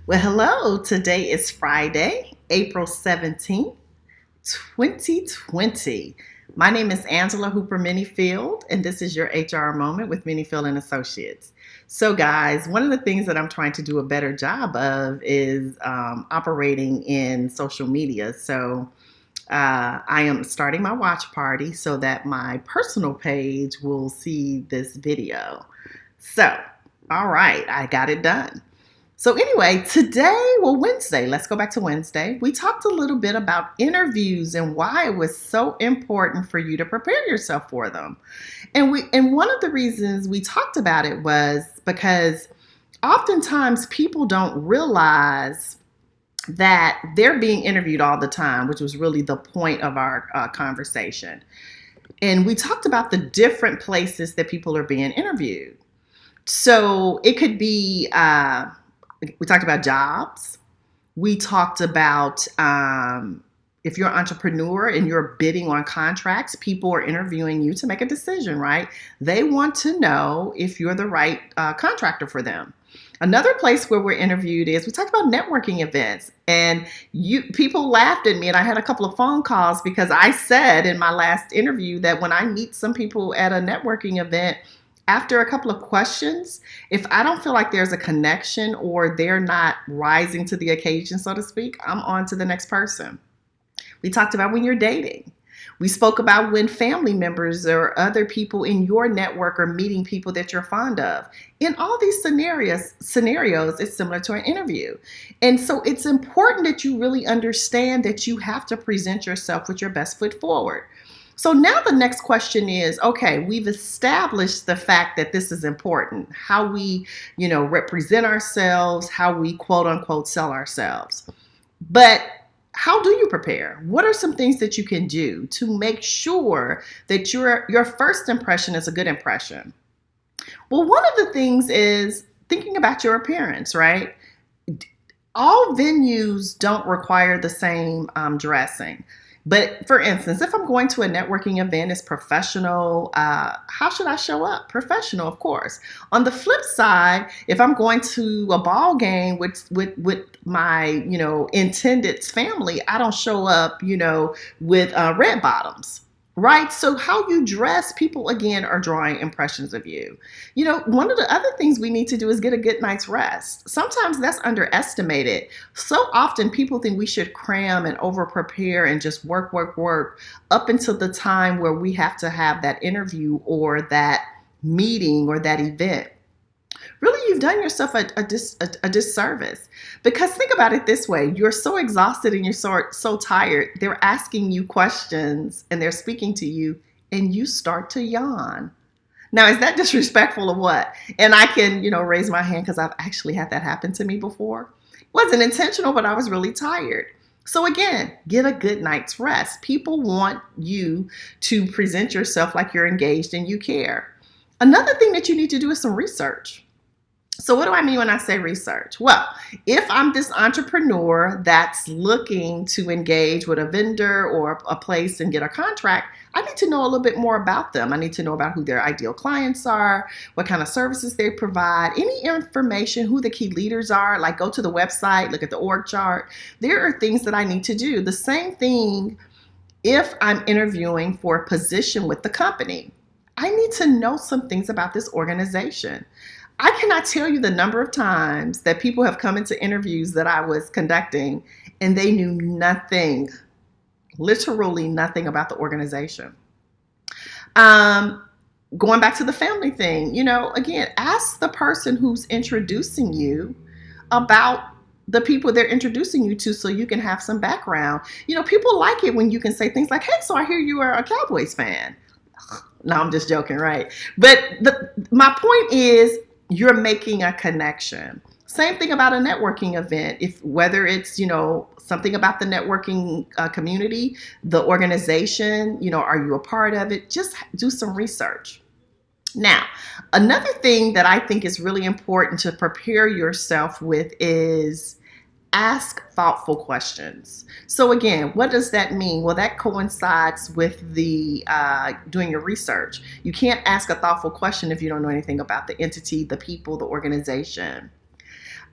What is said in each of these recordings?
Well, hello. Today is Friday, April 17th, 2020. My name is Angela Hooper Menifield, and this is your HR Moment with Menifield and Associates. So, guys, one of the things that I'm trying to do a better job of is operating in social media. So, I am starting my watch party so that my personal page will see this video. So, all right, I got it done. So, anyway, Wednesday, let's go back to Wednesday. We talked a little bit about interviews and why it was so important for you to prepare yourself for them. And one of the reasons we talked about it was because oftentimes people don't realize that they're being interviewed all the time, which was really the point of our conversation. And we talked about the different places that people are being interviewed. So it could be, we talked about jobs. We talked about if you're an entrepreneur and you're bidding on contracts, people are interviewing you to make a decision, right? They want to know if you're the right contractor for them. Another place where we're interviewed is we talked about networking events, and people laughed at me, and I had a couple of phone calls because I said in my last interview that when I meet some people at a networking event, after a couple of questions, if I don't feel like there's a connection or they're not rising to the occasion, so to speak, I'm on to the next person. We talked about when you're dating. We spoke about when family members or other people in your network are meeting people that you're fond of. In all these scenarios, it's similar to an interview. And so it's important that you really understand that you have to present yourself with your best foot forward. So now the next question is, okay, we've established the fact that this is important, how we, represent ourselves, how we quote unquote sell ourselves. But how do you prepare? What are some things that you can do to make sure that your first impression is a good impression? Well, one of the things is thinking about your appearance, right? All venues don't require the same dressing. But for instance, if I'm going to a networking event, it's professional. How should I show up? Professional, of course. On the flip side, if I'm going to a ball game with my intended's family, I don't show up with red bottoms. Right? So how you dress, people again are drawing impressions of you. One of the other things we need to do is get a good night's rest. Sometimes that's underestimated. So often people think we should cram and over prepare and just work up until the time where we have to have that interview or that meeting or that event. Really, you've done yourself a disservice. Because think about it this way. You're so exhausted and you're so tired. They're asking you questions and they're speaking to you and you start to yawn. Now, is that disrespectful or what? And I can, raise my hand because I've actually had that happen to me before. It wasn't intentional, but I was really tired. So again, get a good night's rest. People want you to present yourself like you're engaged and you care. Another thing that you need to do is some research. So what do I mean when I say research? Well, if I'm this entrepreneur that's looking to engage with a vendor or a place and get a contract, I need to know a little bit more about them. I need to know about who their ideal clients are, what kind of services they provide, any information, who the key leaders are, like go to the website, look at the org chart. There are things that I need to do. The same thing if I'm interviewing for a position with the company. I need to know some things about this organization. I cannot tell you the number of times that people have come into interviews that I was conducting and they knew nothing, literally nothing about the organization. Going back to the family thing, again, ask the person who's introducing you about the people they're introducing you to so you can have some background. People like it when you can say things like, hey, so I hear you are a Cowboys fan. No, I'm just joking, right? But my point is, you're making a connection. Same thing about a networking event. Whether it's, something about the networking community, the organization, are you a part of it? Just do some research. Now, another thing that I think is really important to prepare yourself with is ask thoughtful questions. So again, what does that mean? Well, that coincides with the doing your research. You can't ask a thoughtful question if you don't know anything about the entity, the people, the organization.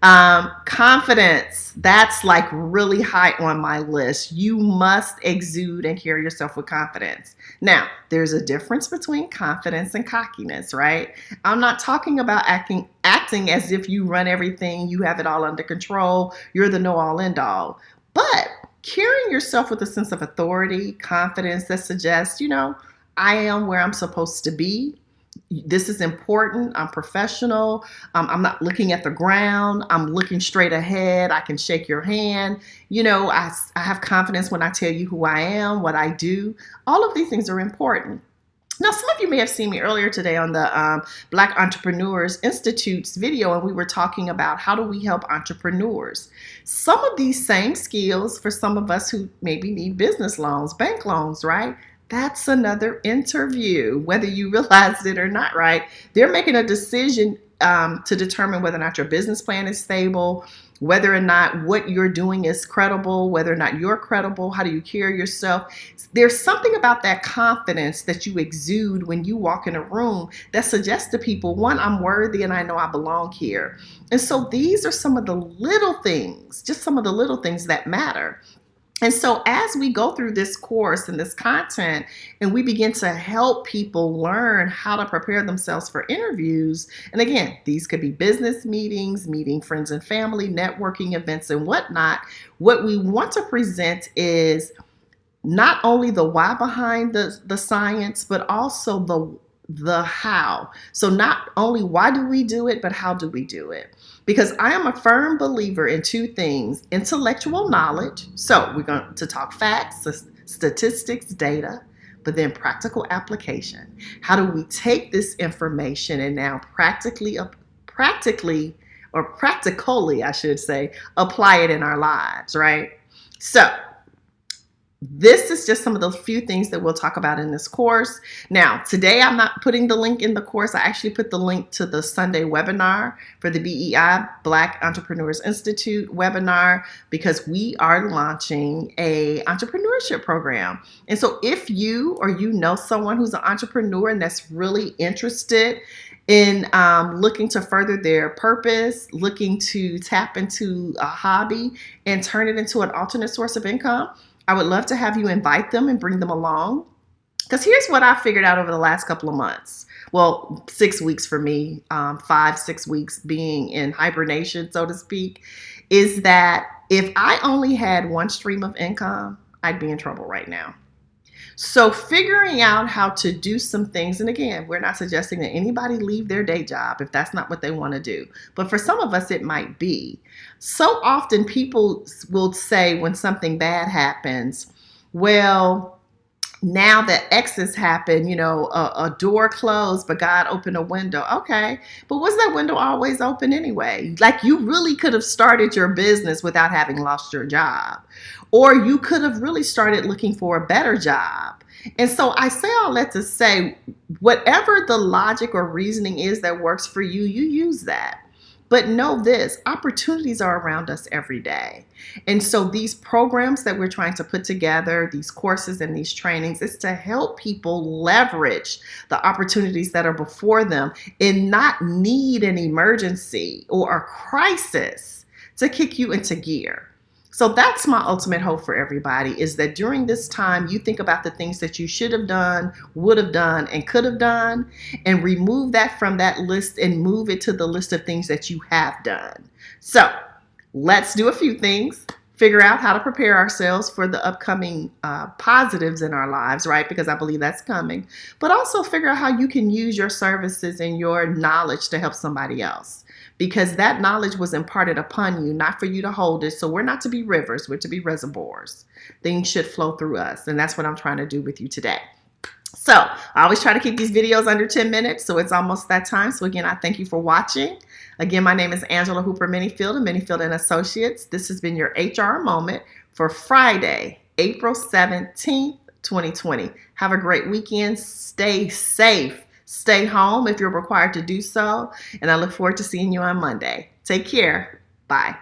Confidence, that's like really high on my list. You must exude and carry yourself with confidence. Now, there's a difference between confidence and cockiness, right? I'm not talking about acting as if you run everything, you have it all under control, you're the know all end all. But carrying yourself with a sense of authority, confidence that suggests, I am where I'm supposed to be. This is important. I'm professional. I'm not looking at the ground. I'm looking straight ahead. I can shake your hand. I have confidence when I tell you who I am, what I do. All of these things are important. Now, some of you may have seen me earlier today on the Black Entrepreneurs Institute's video, and we were talking about how do we help entrepreneurs. Some of these same skills for some of us who maybe need business loans, bank loans, right? That's another interview, whether you realized it or not, right? They're making a decision to determine whether or not your business plan is stable, whether or not what you're doing is credible, whether or not you're credible, how do you carry yourself. There's something about that confidence that you exude when you walk in a room that suggests to people, one, I'm worthy and I know I belong here. And so these are some of the little things, just some of the little things that matter. And so as we go through this course and this content, and we begin to help people learn how to prepare themselves for interviews, and again, these could be business meetings, meeting friends and family, networking events and whatnot, what we want to present is not only the why behind the science, but also the how. So not only why do we do it, but how do we do it? Because I am a firm believer in two things: intellectual knowledge. So we're going to talk facts, statistics, data, but then practical application. How do we take this information and now practically, I should say, apply it in our lives, right? So this is just some of the few things that we'll talk about in this course. Now, today I'm not putting the link in the course. I actually put the link to the Sunday webinar for the BEI, Black Entrepreneurs Institute webinar, because we are launching a entrepreneurship program. And so if you or you know someone who's an entrepreneur and that's really interested in looking to further their purpose, looking to tap into a hobby and turn it into an alternate source of income, I would love to have you invite them and bring them along. Because here's what I figured out over the last couple of months. Well, 6 weeks for me, 5-6 weeks being in hibernation, so to speak, is that if I only had one stream of income, I'd be in trouble right now. So figuring out how to do some things, and again, we're not suggesting that anybody leave their day job if that's not what they want to do. But for some of us, it might be. So often people will say when something bad happens, well, now that X has happened, a door closed, but God opened a window. Okay, but was that window always open anyway? Like, you really could have started your business without having lost your job. Or you could have really started looking for a better job. And so I say all that to say, whatever the logic or reasoning is that works for you, you use that. But know this, opportunities are around us every day. And so these programs that we're trying to put together, these courses and these trainings, is to help people leverage the opportunities that are before them and not need an emergency or a crisis to kick you into gear. So that's my ultimate hope for everybody, is that during this time, you think about the things that you should have done, would have done, and could have done, and remove that from that list and move it to the list of things that you have done. So let's do a few things. Figure out how to prepare ourselves for the upcoming positives in our lives, right? Because I believe that's coming. But also figure out how you can use your services and your knowledge to help somebody else. Because that knowledge was imparted upon you, not for you to hold it. So we're not to be rivers, we're to be reservoirs. Things should flow through us. And that's what I'm trying to do with you today. So I always try to keep these videos under 10 minutes. So it's almost that time. So again, I thank you for watching. Again, my name is Angela Hooper Menifield of Menifield and Associates. This has been your HR moment for Friday, April 17th, 2020. Have a great weekend. Stay safe. Stay home if you're required to do so. And I look forward to seeing you on Monday. Take care. Bye.